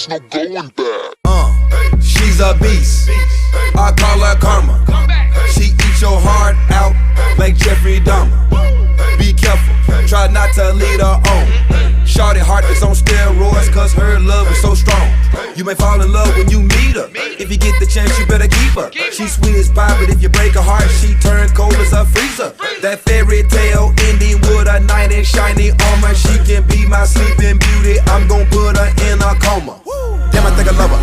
there's no going back. She's a beast, I call her karma. She eats your heart out like Jeffrey Dahmer. Be careful, try not to lead her on. Shorty heart is on steroids, cause her love is so strong. You may fall in love when you meet her. If you get the chance, you better keep her. She's sweet as pie, but if you break her heart, she turns cold as a freezer. That fairy tale ending with a knight in shiny armor. She can be my sleeping beauty, I'm gon' put her in a coma. Damn, I think I love her.